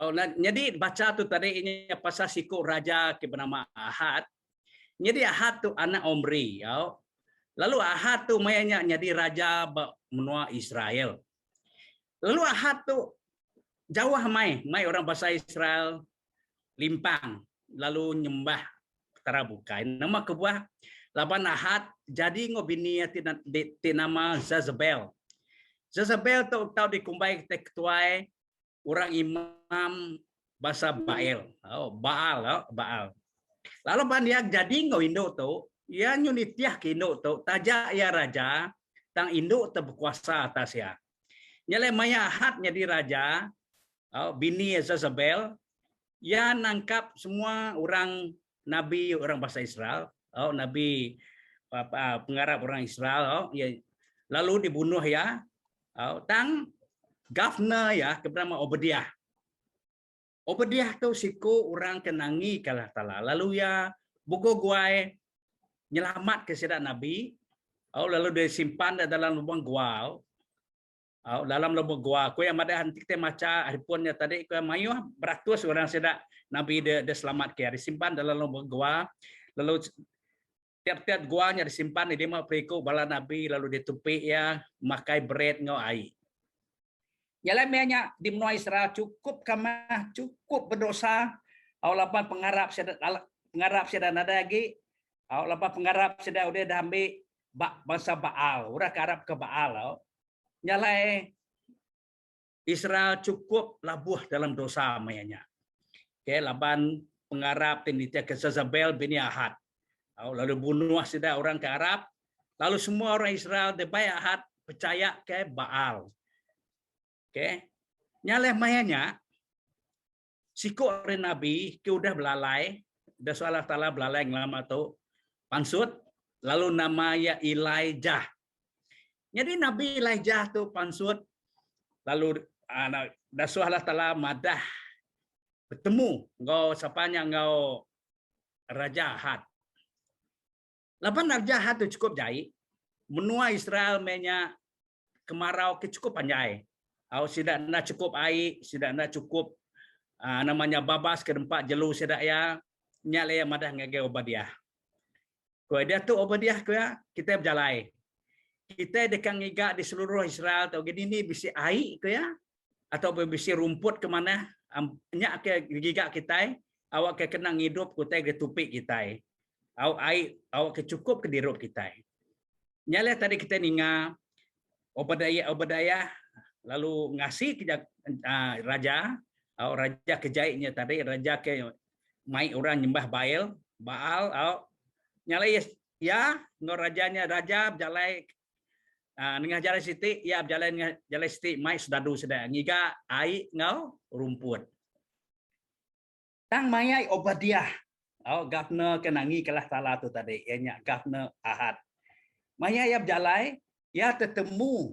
Oh, nah, jadi baca tu tadi ini pasal siku raja ke bernama Ahad. Jadi Ahad tu anak Omri, ya. Lalu Ahad tu mayanya jadi raja menua Israel. Lalu Ahad tu jauh mai orang bahasa Israel limpang lalu nyembah terabukai nama kebuah laban Ahad jadi ngobini nama Zazabel. Zazabel tahu dikumbai ketuai orang imam bahasa Baal. Oh, Baal, oh, Baal. Lalu ban dia jadi Indo tu, ya nyunitiah ke Indo tu, tajak ya raja, tang Indo berkuasa atas ya. Nyale maya Ahad jadi raja, oh, bini Zazabel, ya nangkap semua orang nabi orang bahasa Israel, oh, nabi pengarap orang Israel, oh, ya, lalu dibunuh ya, oh, tang governor ya bernama Obadiah. Obadiah tu siku orang kenangi kalah tala. Lalu ya buku guai nyelamat ke sedak Nabi. Oh, lalu dia simpan dalam lubang gua. Oh, dalam lubang gua. Ku yang ada hantik te maca haripunnya tadi ku mayu beratus orang sedak Nabi dia selamat ke. Disimpan dalam lubang gua. Lalu tiap-tiap guanya disimpan dia mau periku bala Nabi lalu ditupi ya makai bread ngau air. Jalannya di menua Israel cukup kamah, cukup berdosa. Awalapan pengarap seda nada lagi. Awalapan pengarap seda udah dah ambil bangsa Baal, udah ke Arab ke Baal. Nyalai Israel cukup labuh dalam dosa mayanya. Oke, laban pengarap tinditia ke Zazabel bini Ahad. Lalu bunuh seda orang ke Arab. Lalu semua orang Israel debai Ahad percaya ke Baal. Oke, nyaleh mayanya sikok Nabi ke udah belalai, dah Allah Taala belalai yang lama tu pansut, lalu nama ya Elijah. Jadi Nabi Elijah tu pansut, lalu dah Allah Taala madah bertemu engkau sapanya engkau Raja Ahad. Lapan Raja Ahad tu cukup jai, menua Israel menya kemarau ke cukup panjai. Tidak nak cukup air, tidak nak cukup namanya babas ke tempat jelu sedak ya nyale madah ngage Obadiah. Ko dia tu Obadiah ko ya kita berjalai. Kita dekang ngiga di seluruh Israel tau gini ni bisi air ko ya atau bisi rumput ke mana nyak ke giga kita awak ke kena hidup ko tai ke tupik kita. Awak ke cukup ke dirup kita. Nyale tadi kita ninga Obadiah lalu ngasih raja kejaitnya tadi raja ke mai orang nyembah Baal nyalai ya ngor rajanya raja berjalai dengan jalan siti ya berjalan jalan siti mai sedadu sedang ngiga ai ngau rumput tang mayai Obadiah governor kenangi kalah salah tu tadi ianya governor Ahad mayai ya berjalai ya tertemu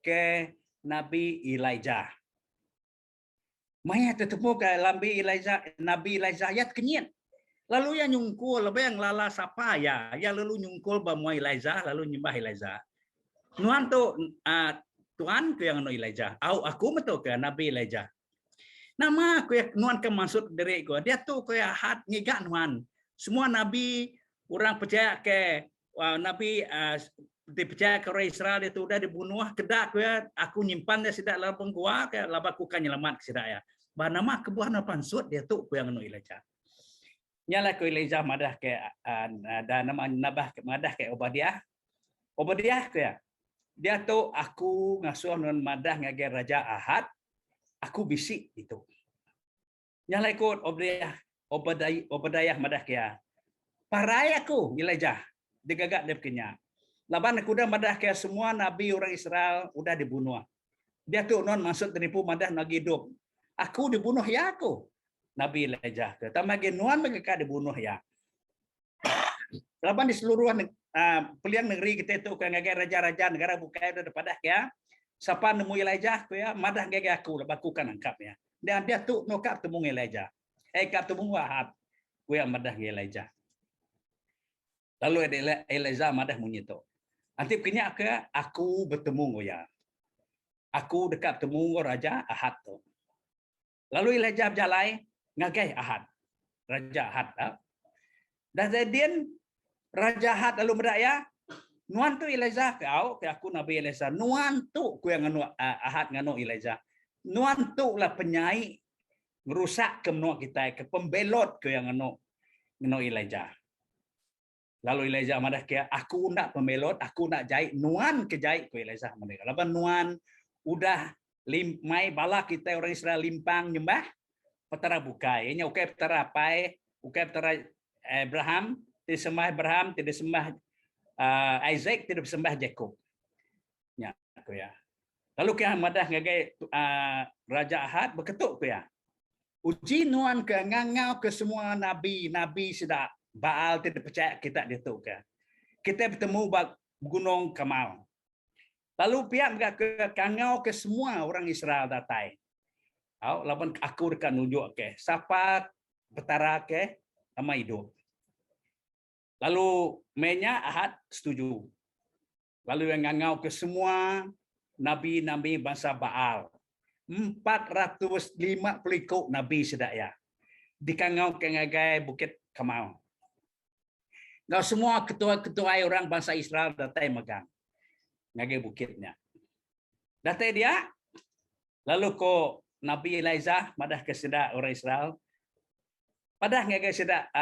ke Nabi Elijah. Maya tertemu ke Nabi Elijah ya kenyit. Lalu yang nyungkul lebih yang lala sapa ya lalu nyungkul bamu Elijah lalu nyembah Elijah. Nuan tu Tuhan ke yang no Elijah. Aku betul ke Nabi Elijah. Nama aku ya nuan ke maksud dari aku. Dia tu ke Ahad ngigak nuan. Semua nabi orang percaya ke Nabi dipercaya ke orang Israel itu udah dibunuh kedak ya aku nyimpan dia sidak dalam penggua ke labaku kan nyelamat sidak ya bah nama kebuah na pansut dia tu ku yang anu Elijah nyala ku Elijah madah ke dan nama nabah ke madah ke Obadiah ke ya dia tu aku ngasuh non madah ngage Raja Ahad aku bisik itu nyala ikut Obadiah madah ke ya parai aku Elijah digagak dia kenya laban aku dah madah ke semua nabi orang Israel udah dibunuh. Dia tu non maksud menipu madah lagi hidup. Aku dibunuh ya aku. Nabi Elijah ke. Tamagi nuan mereka dibunuh ya. Laban di seluruh peliang negeri kita itu kan raja-raja negara bukai udah padah ya. Siapa nemu Elijah ke ya madah gege aku laban aku kan angkap ya. Dan dia tu nokap temu Elijah. Kap temu Ahad. Ku yang madah Elijah. Lalu Elijah madah munyito. Nanti kenya ke aku bertemu ngoya. Aku dekat temu Raja Ahad tu. Lalu Elijah berjalai ngagai Ahad. Raja Ahad. Dah jadian Raja Ahad lalu berdaya, nuan tu Elijah kau, ke aku Nabi Elijah, nuan tu ku yang nganu Ahad nganu Elijah. Nuan tu lah penyai ngerusak ke menua kita, ke pembelot ke yang nganu Elijah. Lalu Elijah madah ke aku nak pembelot, aku nak jahit nuan ke jahit ku Elijah mereka. Laban nuan udah mai bala kita orang Israel limpang nyembah petara bukai. Nya ukai petara pai, ukai petara Abraham, tidak sembah Abraham, tidak sembah Isaac, tidak sembah Jacob. Ya, aku ya. Lalu ke madah ngagai Raja Ahad berketuk ku ya. Uji nuan ke ngangau ke semua nabi sudah Baal tidak percaya kita itu ke. Kita bertemu Gunung Kamal. Lalu pihak ke kangau ke semua orang Israel datai. Lawan aku dekat nunjuk ke siapa petara ke sama hidup. Lalu mainnya Ahad setuju. Lalu yang ngangau ke semua nabi-nabi bangsa Baal. 450 nabi sedaya. Dikangau ke ngagai Bukit Kamal. Kau semua ketua-ketua orang bangsa Israel datai megang. Ngagai bukitnya. Datai dia. Lalu ko Nabi Elijah madah ke sedak orang Israel. Padah ngagai sedak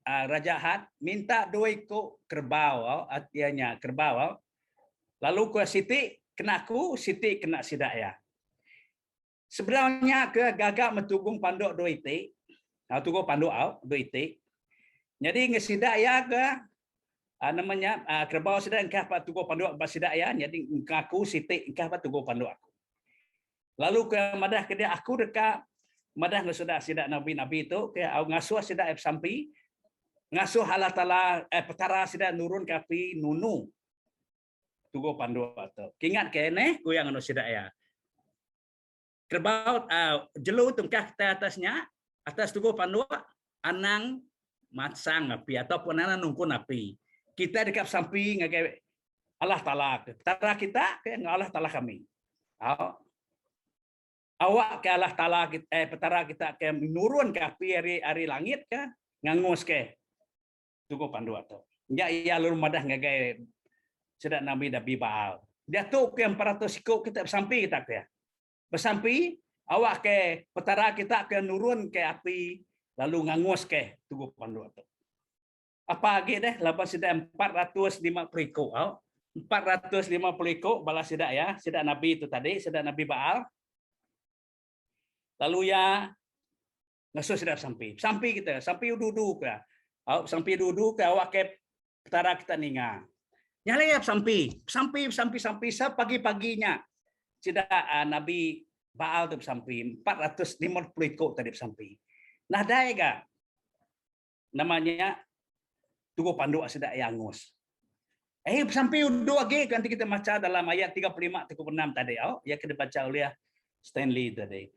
Raja Ahad minta 2 ekor kerbau, artinya kerbau. Lalu ko Siti kena aku, Siti kena sedak ya. Sebenarnya ke gagak metugung panduk 2 itik. Tunggu panduk 2 itik. Jadi ngesidak ya ke namanya kerbau sedang engkau pat tugo panduk basidak ya. Jadi aku Siti engkau pat tugo panduk aku. Lalu ke madah ke dia aku dekat madah ngesudah sidak nabi-nabi itu ke au ngasuh sidak sampai ngasuh Allah Taala petara sidak nurun kapi nunu tugo panduk atau. Kingat ke ne ku yang anu sidak ya. Kerbau jelu tungkah kita atas tugo panduk anang matsang api ataupun anak nungkun api. Kita dekat samping ngagai Allah Taala. Petara kita ke Allah Taala kami. Awak ke Allah Taala petara kita ke menurun ke api hari langit ke ngangus ke tugu pandu atau. Ya ia lalu madah ngagai sedak nabi Baal. Dia tu ke 400 ikut kita sampai kita ke. Bersampai awak ke petara kita ke nurun ke api lalu ngangus ke tugu pandu atau. Apa lagi deh? Lepas sudah 450 ikut. 450 ikut balas sidak ya. Sidak Nabi itu tadi. Sidak Nabi Baal. Lalu ya. Ngasuh sidak sampai. Sampai kita. Sampai duduk ke. Sampai duduk ke awak ke petara kita ninga. Nyala ya sampai. Sampai. Pagi-paginya. Sidak Nabi Baal itu sampai. 450 ikut tadi sampai. Nah daega namanya tugu panduk sedak yangus. Sampai dua lagi nanti kita baca dalam ayat 35 36 tadi. Ya kita baca oleh Stanley tadi.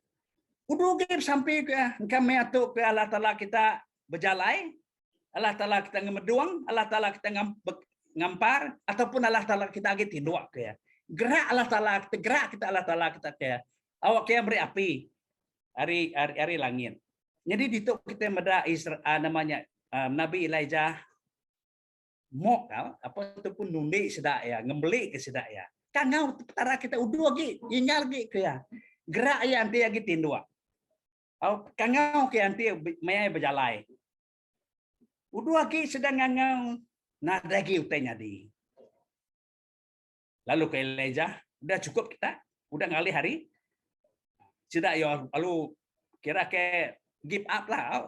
Udah sampai ke kami atau ke Allah Taala kita berjalai, Allah Taala kita ngemeduang, Allah Taala kita ngampar ataupun Allah Taala kita agi tindak ke. Gerak Allah Taala kita gerak kita Allah Taala kita ke. Awak ke beri api hari langit. Jadi di situ kita meda namanya Nabi Elijah mok apa ataupun nundi sedak ya, ngembeli ke sedak ya. Kangau petara kita udah lagi, ingal lagi ke ya. Gerak ya anti lagi tindua. Kangau ke anti mayai berjalai. Udah lagi sedang ngangau nada lagi utenya di. Lalu ke Elijah, udah cukup kita, udah ngali hari. Sedak ya lalu kira ke give up lah,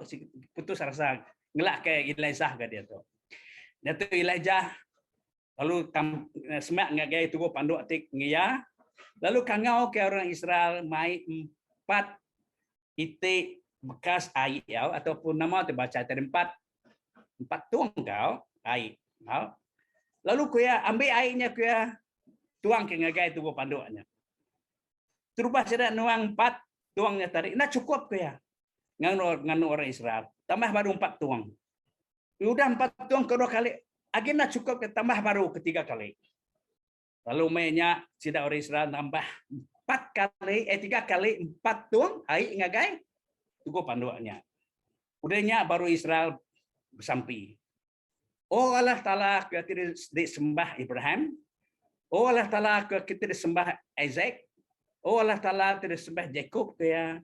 putus rasa ngelak ke Elijah ke dia tu. Dia tu Elijah lalu semak ngagai tugu panduk tik ngia. Lalu kangau ke orang Israel mai 4 itik bekas air ataupun nama terbaca tadi 4 tuang kau air. Lalu ku ya ambil airnya ku ya tuang ke ngagai tugu panduknya. Terubah sedak nuang 4 tuangnya tadi. Nah cukup ku ya. Nganu orang Israel. Tambah baru 4 tuang. Sudah 4 tuang kedua kali. Agenda cukup tambah baru ketiga kali. Lalu mainnya sidak orang Israel tambah 3 kali 4 tuang ai ngagai tugo panduannya. Udahnya baru Israel bersampi. Oh Allah Ta'ala kita disembah Ibrahim. Oh Allah Ta'ala kita disembah Isaac. Oh Allah Ta'ala kita disembah Jacob ya.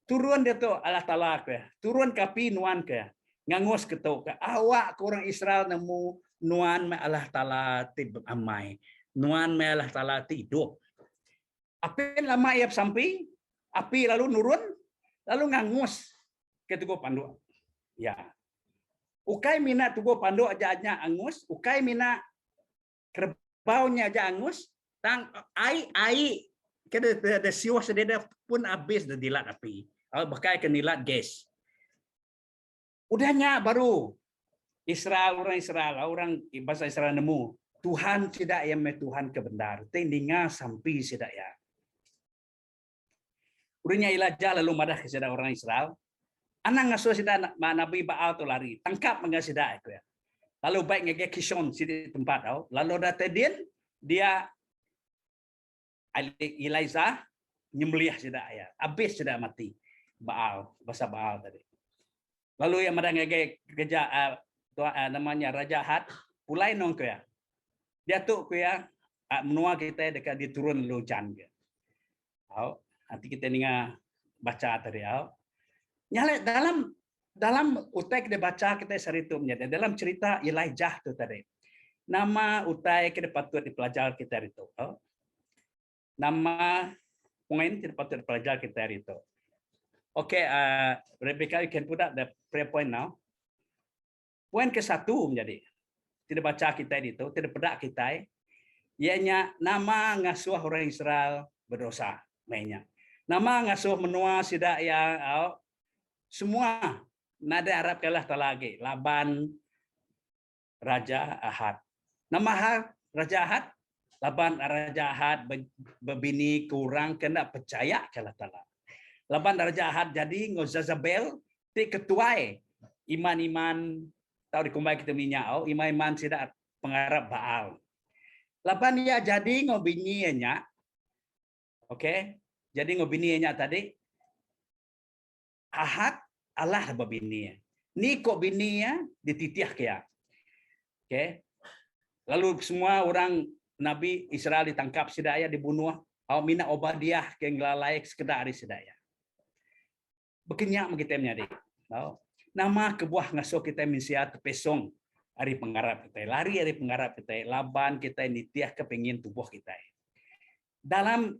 Turun dia tu Allah Ta'ala ke. Turun kapi nuan ke. Ngangus ke tu ke. Awak kurang Israel nemu nuan me Allah Ta'ala tib amai. Nuan me Allah Ta'ala hidup. Api lama ia sampai. Api lalu nurun. Lalu ngangus ke tugo pandu. Ya. Ukai mina tugo pandu aja angus. Ukai mina kerbaunya aja angus. Tang ai kada ada siwa sededa pun habis dah dilat api. Bakai ke nilat gas. Udahnya baru Israel orang bahasa Israel nemu Tuhan tidak yang Tuhan kebenar. Tendinga sampai tidak ya. Udahnya Elijah lalu madah ke sedang orang Israel. Anang ngasuh sida Nabi Baal tu lari, tangkap mengasida aku ya. Lalu baik ngege Kishon sidi tempat tau. Lalu datang dia Elijah nyembelih sida ya. Habis sida mati. Baal, bahasa Baal tadi. Lalu yang madang ngege kerja namanya Raja Ahab, pulai nong ya. Dia tu ya menua kita dekat diturun lujan ke. Tau, nanti kita ninga baca tadi ya. Nyale dalam utai kita baca kita saritu menjadi dalam cerita Elijah tu tadi. Nama utai kita patut dipelajari kita itu. Nama poin kita patut dipelajari kita itu. Okay, Rebecca, you can put up the prayer point now. Poin ke-1 menjadi tidak baca kita itu, tidak pedak kita. Ianya nama ngasuh orang Israel berdosa, mainnya. Nama ngasuh menua sidak yang semua nada Arab kalah talagi. Laban Raja Ahad. Nama Raja Ahad, Laban Raja Ahad berbini kurang kena percaya kalah tala. Laban Raja Ahad jadi Ngozazabel ti ketuai iman-iman tahu dikumbai kita minyak iman-iman sidak pengarap Baal. Laban dia jadi ngobininya. Okey. Jadi ngobininya tadi Ahad Allah babininya. Ni kok bininya dititiah kaya. Okey. Lalu semua orang Nabi Israel ditangkap sidaya dibunuh. Mina Obadiah ke ngelalai sekedar sidaya. Bekenyak kita menjadi. Nama kebuah ngasuh kita mensia tepesong hari pengarap kita. Lari hari pengarap kita. Laban kita nitiah kepengin tubuh kita. Dalam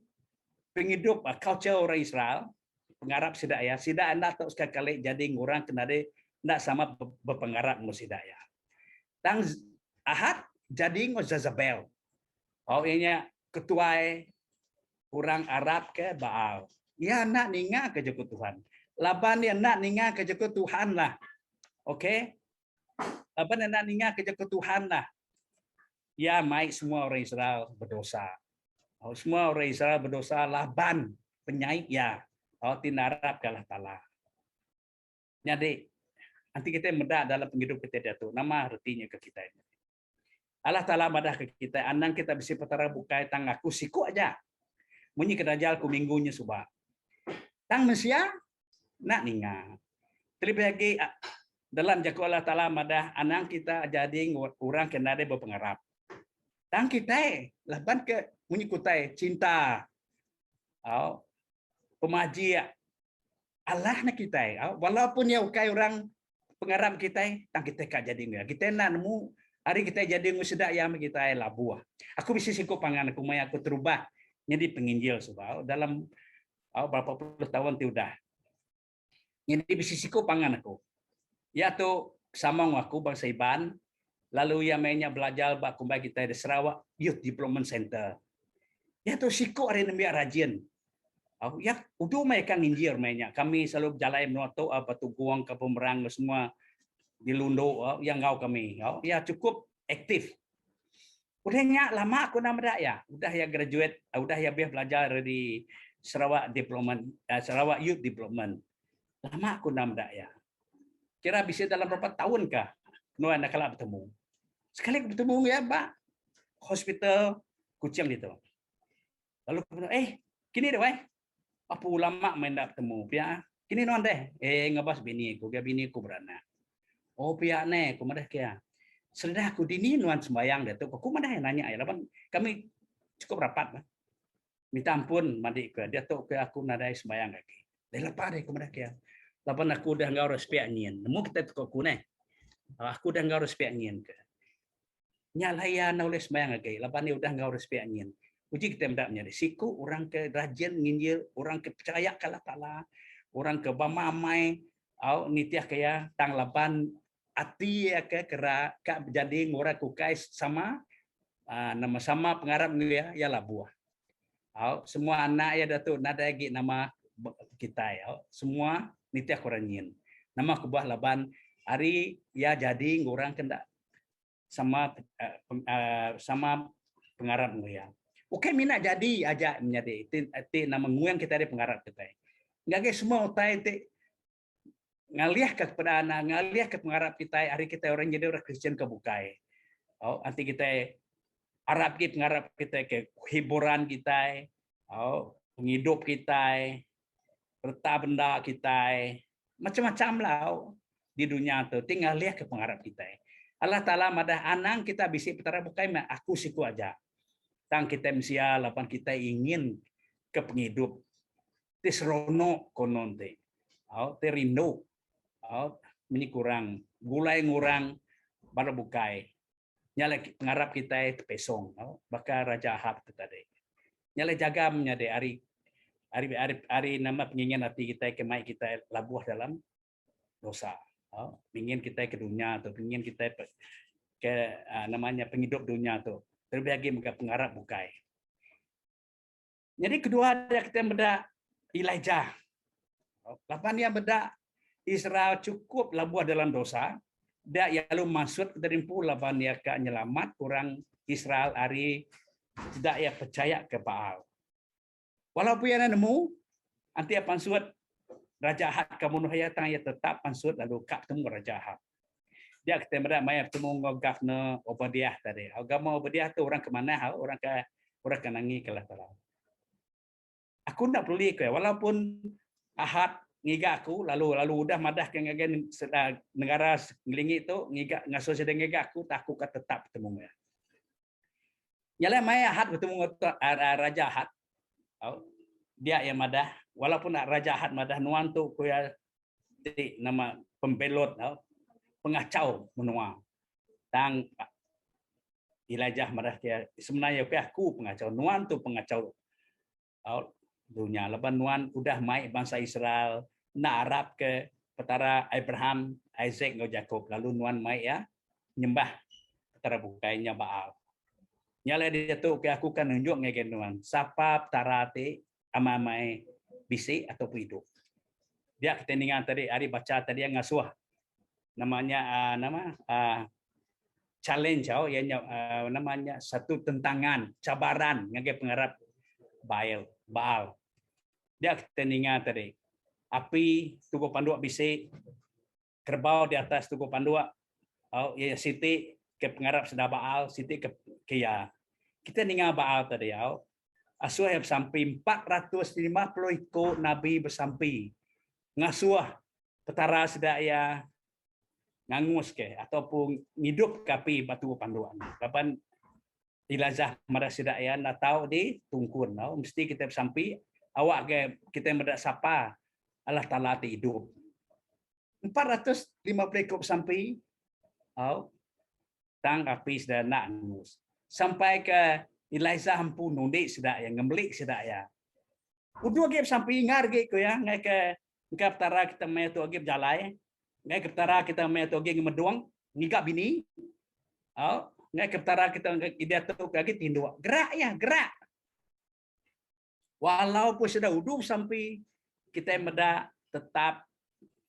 penghidup culture orang Israel, pengarap sidaya, sida anda tak sekali jadi ngurang kena de ndak sama berpengarap musidaya. Tang Ahad jadi Ngozazabel. Ianya ketua orang Arab ke Baal. Ya nak ninga ke joko Tuhan. Laban dia nak ninga ke joko Tuhan lah. Okey. Laban dia nak ninga ke joko Tuhan lah. Ya mai semua orang Israel berdosa. Semua orang Israel berdosa. Laban penyaik ya. Tinarap kalah tala. Jadi nanti kita medak dalam penghidup kita dia tu. Nama artinya ke kita ini. Allah Ta'ala madah ke kita. Anang kita bisa petara bukai tang aku siku aja. Munyi kedajal ku minggunya subah. Tang Mesia nak ninga. Terlebih lagi dalam jaku Allah Ta'ala madah anang kita jadi orang kena ada berpengarap. Tang kita laban ke munyi kutai cinta. Pemaji Allah nak kita. Walaupun ya ukai orang pengarap kita, tang kita kak jadi enggak. Kita nak nemu hari kita jadi ngusedak yang kita labuah. Aku bisa siku pangan aku mai aku terubah jadi penginjil sebab dalam berapa puluh tahun tiudah. Jadi bisa siku pangan aku. Ya tu sama aku bangsa Iban. Lalu yang mainnya belajar bak kumbai kita di Sarawak Youth Development Center. Ya tu siku hari nembiak rajin. Ya udah mereka nginjil mainnya. Kami selalu jalan menuatu apa tu guang ke pemerang semua di Lundo yang ngau kami. Ya cukup aktif. Udahnya lama aku nama dak ya. Udah ya graduate, udah ya biar belajar di Sarawak Development, Sarawak Youth Development. Lama aku nama dak ya. Kira bisa dalam berapa tahun kah? Nuan nak kalah bertemu. Sekali bertemu ya, Pak. Hospital Kuching itu. Lalu Kini deh, apa ulama main dak temu pia. Kini non deh, ngabas bini ku, bini ku beranak. Oh pia ne, ku madah kia. Sedah aku dini nuan sembayang deh tu, aku madah nanya ya, lapan kami cukup rapat, minta ampun mandi ke dia tu ke aku nadai sembayang lagi. Dah lepas deh ku madah kia. Lapan aku dah ngau respect nyin, nemu kita tu aku ne. Aku dah ngau respect nyin ke. Nyalayan oleh sembayang lagi, lapan ni udah ngau respect nyin. Uji kita mendak menjadi siku orang ke rajin nginjil, orang ke percaya kala tala, orang ke bamamai, au nitiah kaya tang lapan ati ya ke kera kak jadi ngora kukai sama nama sama pengarap ya buah. Au semua anak ya datu nada lagi nama kita ya. Semua nitiah korangin. Nama kubah laban hari ya jadi ngorang kena sama sama pengarap ya. Oke mina jadi aja menjadi itu nama nguyang kita ada pengarap kita. Enggak semua utai itu ngaliah ke kepada anak, ngaliah ke pengarap kita, hari kita orang jadi orang Kristen kebukai. Oh, nanti kita Arab kita pengarap kita ke hiburan kita, oh, penghidup kita, harta benda kita, macam-macam lah di dunia tu. Tinggal lihat ke pengarap kita. Allah Taala madah anang kita bisi petara bukai aku siku aja. Tang kita msia lapan kita ingin ke penghidup. Tisrono konon te. Oh, terindo. Oh, ini kurang, gulai ngurang baru bukai. Nyala pengarap kita itu pesong, oh, bakal Raja Ahab itu tadi. Nyala jaga menyade hari nama penginginan hati kita kemai kita labuh dalam dosa. Oh, ingin kita ke dunia atau ingin kita ke namanya penghidup dunia tu. Terlebih lagi mereka pengarap bukai. Jadi kedua ada kita beda Elijah. Lapan dia beda Israel cukup labuh dalam dosa. Dia lalu masuk dari lapan dia ke nyelamat kurang Israel hari tidak ya percaya ke Baal. Walaupun yang nemu nanti apa suat Raja Ahab kamu nuhaya tang ya tetap pansut lalu kak temu Raja Ahab. Dia kita benda mai temu ngogafna Obadiah tadi. Agama Obadiah tu orang ke mana? Orang ke nangi ke latar. Aku nak perlu ke walaupun Ahad ngiga aku lalu udah madah ke ngagen negara ngelingi tu ngiga ngaso sedang ngiga aku tak aku tetap temu ya. Nyala mai Ahad bertemu Raja Ahad. Dia yang madah walaupun Raja Ahad madah nuan tu kuya nama pembelot pengacau menua. Tang Elijah madah dia sebenarnya aku pengacau nuan tu pengacau dunia. Leban nuan udah mai bangsa Israel na Arab ke petara Abraham, Isaac dan Jacob. Lalu nuan mai ya nyembah petara bukainya Baal. Nyala dia tu ke aku kan nunjuk ngegen nuan. Sapa petara te amamai bisi atau hidup. Dia kita ningan tadi hari baca tadi yang ngasuh namanya challenge yang namanya satu tentangan cabaran ngage pengarap Baal. Dia kita ningan tadi api tugu pandua bisi kerbau di atas tugu pandua ya siti ke pengarap sedar Baal siti ke ya kita ningan Baal tadi asuh yang sampai 450 ikut nabi bersampai ngasuh petara sedaya ngangus ke ataupun hidup kapi batu panduan. Kapan Elijah marah sedaya nak tahu di tungkun mesti kita sampai awak ke kita mendak sapa Allah Taala ti hidup. 450 ikut sampai tang api sedaya nak ngangus. Sampai ke Elijah hampu nundi sedaya ngemlik sedaya. Udah ke sampai ingar ke ya ngai ke petara kita mai tu agi berjalai. Ngai ketara kita mai tu agi ngemeduang ngigak bini. Ngai ketara kita ida tu agi tindu. Gerak ya, gerak. Walaupun sudah uduh sampai kita meda tetap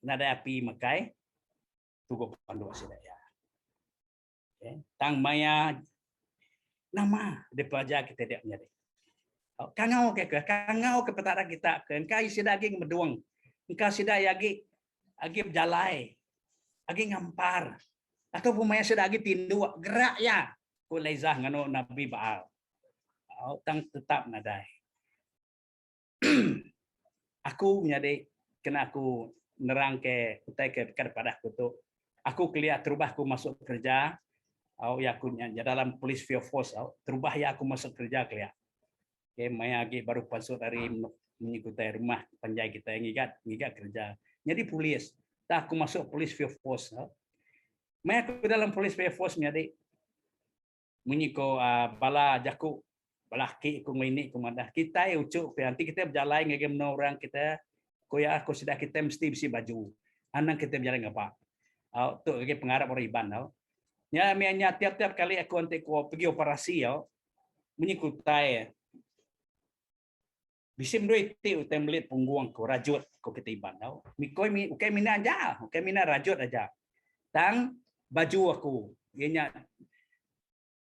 nada api makai tugu pandu sedaya. Tang maya nama depaja kita dia menjadi. Kangau ke petara kita ke engkai sida agi ngemeduang. Engkau sida agi berjalai, agi ngampar, atau pemaya sudah agi tindu gerak ya, ku lezah ngano Nabi Baal, tang tetap nadai. aku menjadi kena aku nerang ke utai ke kepada aku tu aku kelihatan terubah aku masuk kerja ya aku dalam police force terubah ya aku masuk kerja kelihatan maya lagi baru masuk dari mengikuti rumah penjai kita yang ngigat kerja jadi polis tak aku masuk police force maya aku dalam police force menjadi menyiko bala jaku balaki ku ini kumadah kita ucuk nanti kita berjalan ngagem orang kita koya aku sudah kita mesti bisi baju anak kita berjalan apa tu lagi pengarap orang iban nya mianya tiap-tiap kali aku nanti ku pergi operasi menyikutai bisim doi ti utem lit pungguang ku rajut ku kita iban mikoi mi ukai mina aja ukai mina rajut aja tang baju aku ianya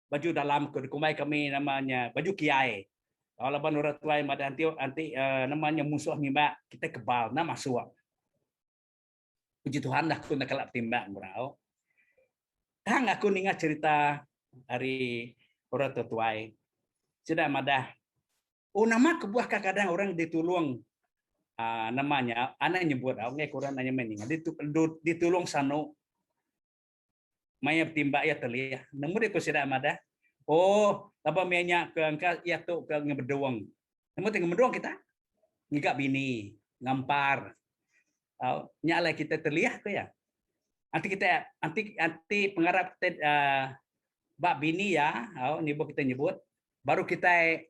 baju dalam kumai kami namanya baju kiai. Kalau laban orang tua yang ada anti namanya musuh ngimba kita kebal nama masuk. Puji Tuhan dah aku nak kelap timbak murau. Tang aku ningat cerita hari orang tua. Sudah madah. Oh nama kebuah kadang orang ditulung namanya anak nyebut ngai kurang nanya mening ditulung sano maya timbak ya telia. Namun aku sudah madah. Oh, apa minyak ke angka ya tu ke ngebedoang. Namun tengah bedoang kita ngigak bini, ngampar. Nyala kita terlihat ke ya. Anti pengarap bak bini ya, nibo kita nyebut, baru kita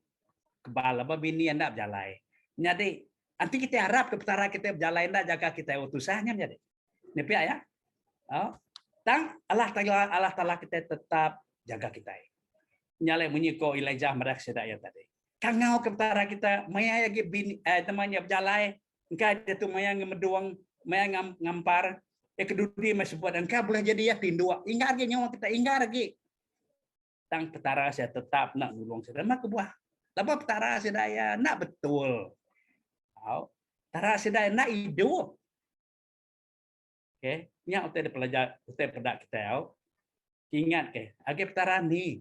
kebal apa bini anda berjalan. Jadi anti kita harap ke petara kita berjalan anda jaga kita utusahnya jadi. Nepi ya. Tang Allah Taala kita tetap jaga kita. Nyale menyiko Elijah merak sedaya tadi. Kangau keptara kita maya lagi temannya berjalan, engkau itu maya ngemeduang, maya ngampar, kedudi masih buat engkau boleh jadi ya tindua. Ingat lagi nyawa kita ingat lagi. Tang petara saya tetap nak nulung saya mak kebuah. Lapa petara sedaya nak betul. Petara sedaya nak hidup. Okey, nya utai pelajar utai pedak kita ingat ke, age petara ni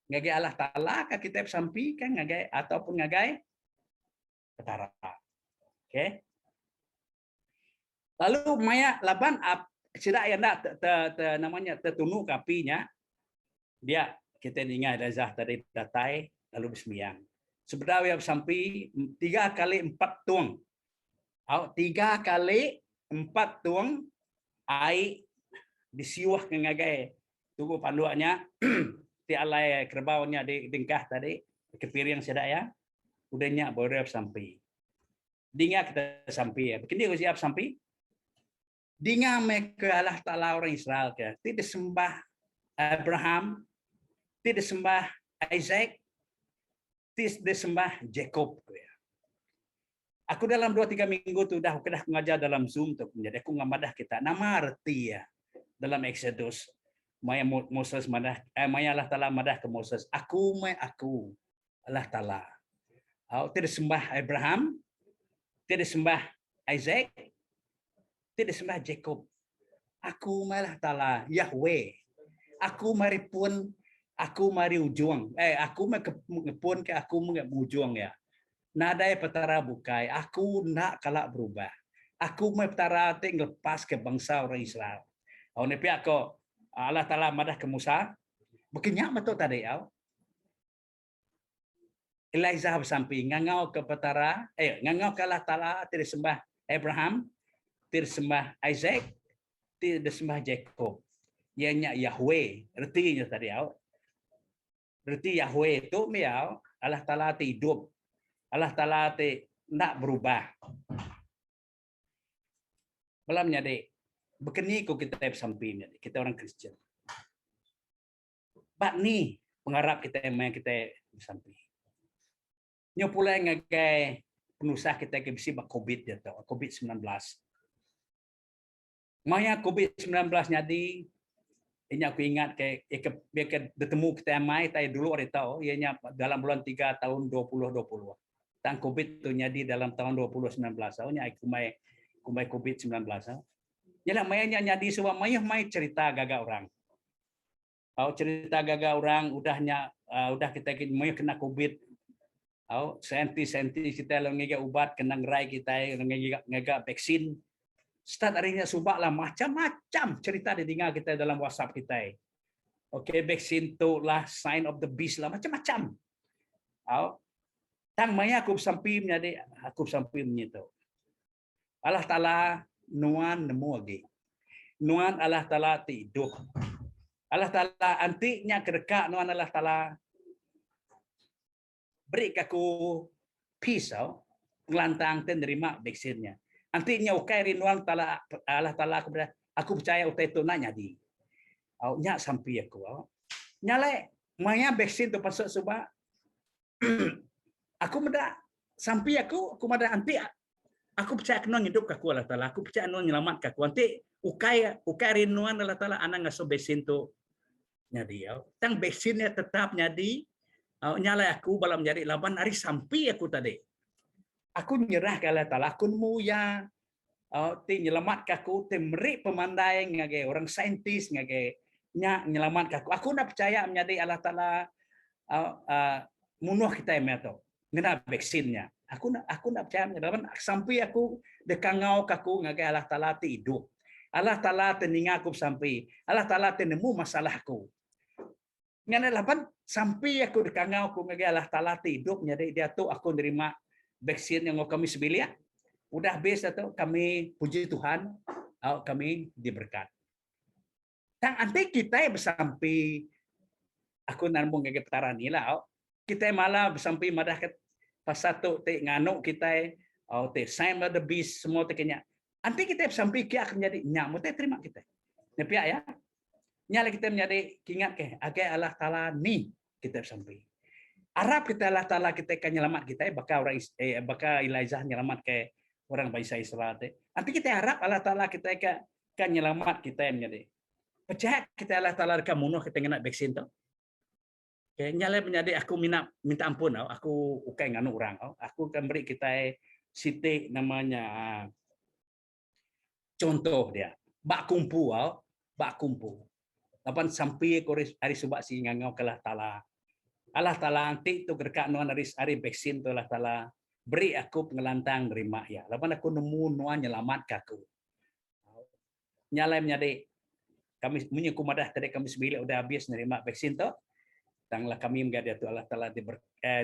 ngagai Allah Taala ka kita sampaikan ngagai ataupun ngagai petara. Okey. Lalu maya laban sida yang namanya tertunu kapinya dia kita ingat Razah tadi datai lalu bersembiang. Sebenarnya sampai 3 kali 4 tuang. 3 kali 4 tuang air disiwah ke ngagai tunggu panduannya ti alai kerbaunya di dengkah tadi kepiring sedaya udahnya baru sampai dinga kita sampai begini aku siap sampai dinga ke Allah Taala orang Israel ke tidak sembah Abraham tidak sembah Isaac tidak sembah Jacob aku dalam 2-3 minggu tu dah ngajar dalam Zoom tu menjadi aku ngamadah kita nama arti ya dalam Exodus Maya Moses madah Maya Allah Taala madah ke Moses aku Allah Taala tidak sembah Abraham tidak sembah Isaac tidak sembah Jacob aku Allah Taala Yahweh aku mari ujung aku ngepun ke aku mengujung ya nadai petara bukai aku nak kalak berubah aku petara te ngelepas ke bangsa orang Israel nepi aku Allah Taala madah ke Musa berkenyak betul tadi Elijah bersampai ngangau ke petara ngangau ke Allah Taala tidak sembah Abraham tidak sembah Isaac tidak sembah Jacob ianya Yahweh artinya tadi berarti Yahweh itu Allah Taala hidup Allah Taala nak berubah malamnya dek begini kok kita samping kita orang Kristen. Bak ni pengharap kita yang kita samping. Nyo pula ngagai penusah kita ke bisi bak COVID dia tu, COVID-19. Maya COVID-19 jadi ini aku ingat ke bertemu kita mai tai dulu hari tahu ianya dalam bulan 3 tahun 2020. Tang COVID tu jadi dalam tahun 2019 tahunnya aku mai COVID-19. Jadi mayanya nyadi semua mai cerita gagak orang. Cerita gagak orang udah kita mau kena COVID saintis kita lang ngega ubat kenang rai kita ngega vaksin. Start harinya subak lah macam-macam cerita didengar kita dalam WhatsApp kita. Okey, vaksin tu lah sign of the beast lah macam-macam. Tang maya aku sampai menyetu. Allah Taala nuan nemu lagi. Nuan Allah Taala tidur. Allah Taala antiknya kedekak nuan Allah Taala beri aku peace ngelantang terima vaksinnya. Antinya ukai rinuan Allah Taala aku percaya utai itu nak jadi. Nyak sampai aku. Nyale maya vaksin tu pasal sebab aku meda sampai aku meda anti aku percaya kena hidup aku Allah Taala. Aku percaya kena nyelamat aku. Anti ukai rinuan Allah Taala anak ngaso vaksin tu jadi. Tang vaksinnya tetap jadi. Nyala aku balam jadi 8 hari sampai aku tadi. Aku nyerah ke Allah Taala, aku muya ti nyelamat aku, ti meri pemandai ngage orang saintis ngage nyelamat aku. Aku nak percaya menjadi Allah Taala munuh kita meto. Ngena vaksinnya. Aku nak percaya menjadi sampai aku dekangau aku ngage Allah Taala ti hidup. Allah Taala teninga aku sampai. Allah Taala tenemu masalahku. Ngana 8 sampai aku dekangau aku ngage Allah Taala ti hidup menjadi dia tu aku nerima vaksin yang kami sebilia. Udah habis atau kami puji Tuhan, kami diberkat. Tang anti kita bersampai aku nambung ngage petaran ni lah. Kita malah bersampai madah ke pasal tu te nganu kita te sign of the beast semua teknya. Anti kita bersampai kia akan menjadi nyak mu terima kita. Nepia ya. Nyala kita menjadi ingat ke agai Allah Taala ni kita bersampai. Arab kita Allah Taala kita akan nyelamat kita bakal orang bakal Elijah nyelamat ke orang bangsa Israel. Nanti kita harap Allah Taala kita akan nyelamat kita menjadi. Percaya kita Allah Taala akan munuh kita kena vaksin tu. Okay, nyala menjadi aku minta ampun aku ukai nganu orang aku akan beri kita siti namanya contoh dia. Bak kumpu. Lapan sampai hari subak si ngangau ke Allah Taala. Allah Taala antik tu gerkat nuan hari vaksin tu Allah Taala beri aku pengelantang nerima ya. Lapan aku nemu nuan nyelamat aku. Nyalai menjadi kami punya kumadah tadi kami sebilik udah habis nerima vaksin tu. Tanglah kami menjadi tu Allah Taala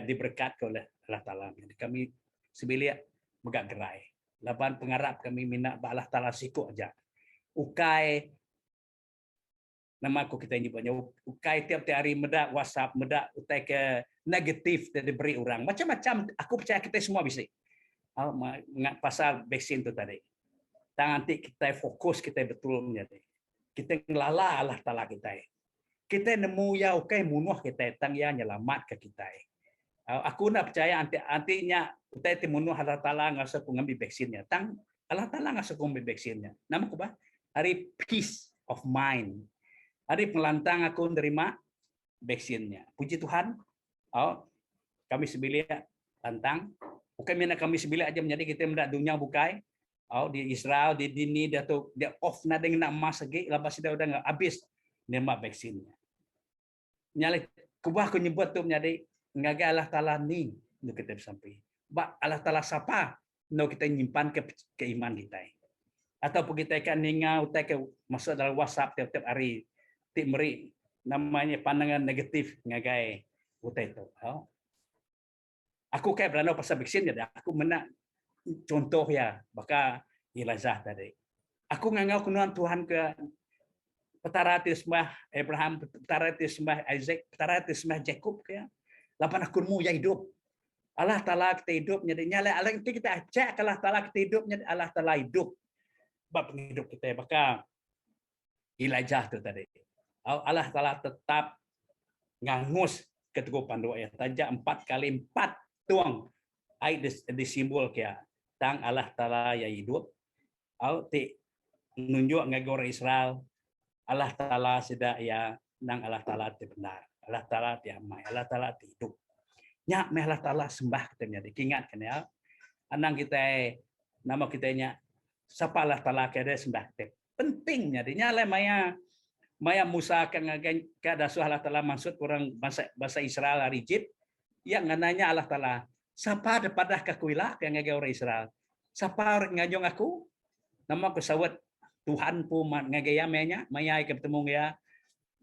diberkat oleh Allah Taala. Jadi kami sebilik megak gerai. Lapan pengarap kami minat Allah Taala sikuk aja. Ukai nama aku kita nyebutnya ukai tiap-tiap hari medak WhatsApp medak utai ke negatif dari beri orang macam-macam aku percaya kita semua bisa pasal vaksin tu tadi tang nanti kita fokus kita betul menjadi kita ngelala Allah Taala kita nemu ya ukai munuh kita tang ya nyelamat ke kita aku nak percaya antinya utai timunuh Allah Taala ngasa pengambil vaksinnya tang Allah Taala ngasa pengambil vaksinnya nama aku bah hari peace of mind. Hari pelantang aku menerima vaksinnya. Puji Tuhan. Kami sebilik lantang. Bukan mina kami sebilik aja menjadi kita mendak dunia bukai. Di Israel di dini dia tu dia off na dengan nak mas lagi lepas dia udah enggak habis menerima vaksinnya. Nyali kubah aku nyebut tu menjadi ngaga Allah Taala ni untuk kita sampai. Ba Allah Taala siapa? No kita nyimpan ke iman kita. Ataupun kita akan ninga utai ke masuk dalam WhatsApp tiap-tiap hari timri namanya pandangan negatif ngagai utai itu. Aku kayak berano pasal vaksin jadi aku menak contoh ya baka Elijah tadi. Aku ngangau kenuan Tuhan ke petara tismah Abraham, petara tismah Isaac, petara tismah Jacob ke. Lapan aku mu yang hidup. Allah Taala kita hidup jadi nyala Allah kita cek Allah Taala kita hidup jadi Allah Taala hidup. Bab hidup kita baka Elijah tu tadi. Allah Taala tetap ngangus keteguh pandu ayat tajak 4 kali 4 tuang ai disimbol kia tang Allah Taala ya hidup ti nunjuk ngagor Israel Allah Taala sida ya nang Allah Taala ti benar Allah Taala ti amai Allah Taala ti hidup nya meh Allah Taala sembah kita nya diingat kan ya anang kita nama kitanya siapa Allah Taala kada sembah pentingnya dinya le maya Musa kan kada Allah Taala maksud orang bahasa Israel rigid yang ngananya Allah Taala Siapa daripada kakuila yang ngagai orang Israel? Siapa orang ngajong aku? Nama aku sawat Tuhan pu ngagaya menya, mayai ke bertemu ya,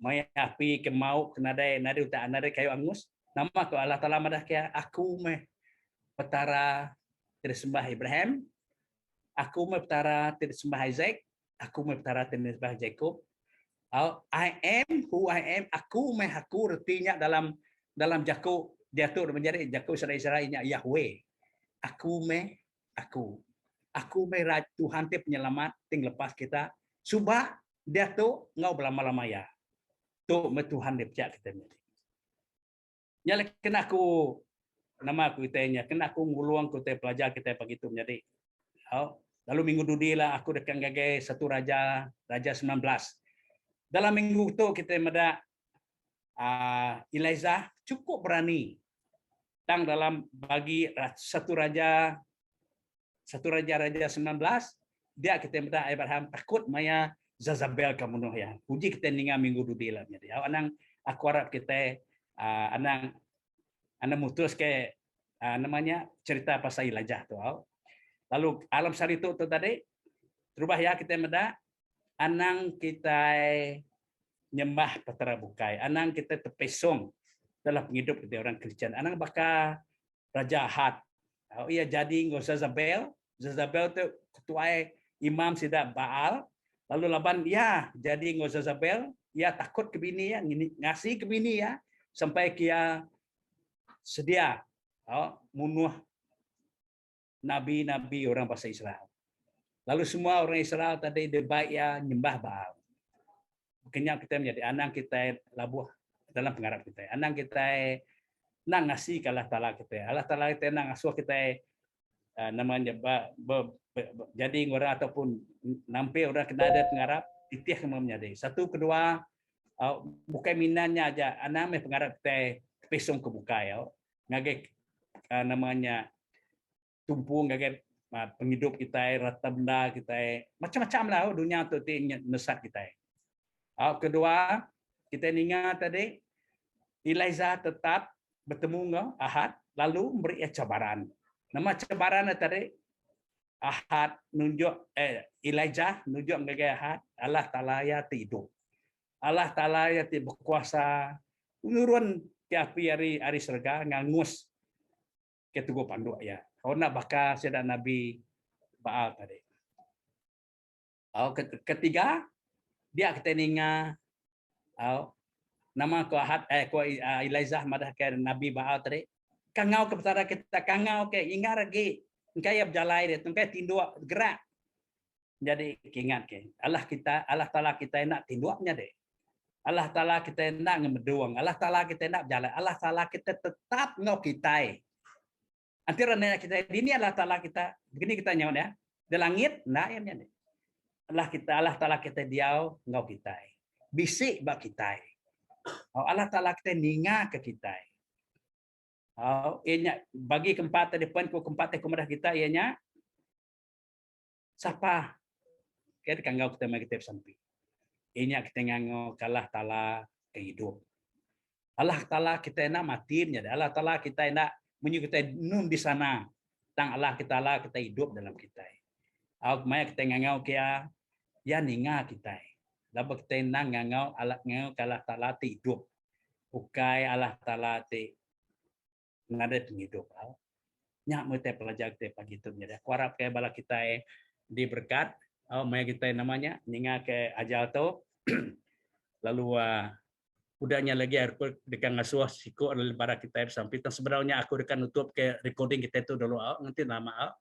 maya api ke mau kenadai utak nadai kayu angus. Nama aku Allah Taala madah kia aku meh petara tersembah Ibrahim, aku meh petara tersembah Isaac, aku meh petara tersembah Jacob. I am who I am. Aku meh aku artinya dalam Jakub diatur menjadi Jakub Israelnya Yahweh. Aku meh aku. Aku meh Tuhan te penyelamat ting lepas kita. Subah dia tu ngau berlama-lama ya. Tu meh Tuhan dia pecah kita menjadi. Nyala kena aku nama aku itanya kena aku nguluang ku te pelajar kita begitu menjadi. Lalu minggu dudi lah aku dekat gagai satu raja 19. Dalam minggu itu kita meda Elijah cukup berani tang dalam bagi satu raja 19 dia kita meda Abraham takut maya Jezabel kamu ya. Puji kita ninga minggu dudi lah jadi. Anang aku harap kita anang mutus ke namanya cerita pasal Elijah tu. Lalu alam sari itu tadi terubah ya kita meda anang kita nyembah petara bukai. Anang kita terpesong dalam hidup kita orang Kristen. Anang baka Raja Ahad. Ia jadi ngos Jezabel. Jezabel tu ketua imam sidak Baal. Lalu laban ya jadi ngos Jezabel. Ia takut ke bini ya, ngasih ke bini ya sampai kia sedia munuh nabi-nabi orang bahasa Israel. Lalu semua orang Israel tadi debat ya nyembah Baal. Makanya kita menjadi anak kita labuh dalam pengarap kita. Anak kita nang ngasih ke Allah Taala kita. Allah Taala kita nang asuh kita namanya jadi orang ataupun nampai orang kena ada pengarap titih menjadi. Satu kedua bukan minannya aja anak me pengarap kita pesong ke bukai ngagai namanya tumpu ngagai penghidup kita rata benda kita macam-macam lah dunia tu nesat kita. Kedua, kita ingat tadi Elijah tetap bertemu dengan Ahad lalu memberi cabaran. Nama cabaran tadi Ahad nunjuk Elijah nunjuk dengan Ahad Allah Taala ya tidur. Allah Taala ya berkuasa menurun ke api hari surga ngangus ke tugu pandu ya. Kau nak bakal sedang Nabi Baal tadi. Ketiga dia kita ninga nama ko Ahad ko Elijah madah ke Nabi Baal tadi kangau ke petara kita kangau ke ingat lagi engkai berjalai dia engkai tinduk gerak jadi ingat ke Allah Taala kita nak tinduknya deh Allah Taala kita nak ngemeduang Allah Taala kita nak berjalan Allah Taala kita tetap ngau kita antara kita ini Allah Taala kita begini kita nyawa ya di langit nak ya deh Allah Taala kita diau ngau kita. Bisik bak kita. Allah Taala kita ninga ke kita. Ianya bagi keempat tadi poin ku keempat kemudah kita ianya siapa kita kangau kita mai kita sampai. Ianya kita ngangau Allah Taala kehidup. Allah Taala kita nak matinya. Allah Taala kita nak menyu kita nun di sana. Tang Allah kita hidup dalam kita. Maya kita ngangau kia ya ninga kita. Lalu kita nang ngangau Allah Taala hidup. Bukai Allah Taala ti ngada hidup. Nyak mete pelajar kita pagi itu menjadi. Aku harap ke bala kita diberkat. Maya kita namanya ninga ke ajal tu. Lalu udahnya lagi aku dekat ngasuh siku para kita sampai sebenarnya aku dekat nutup ke recording kita itu dulu nanti nama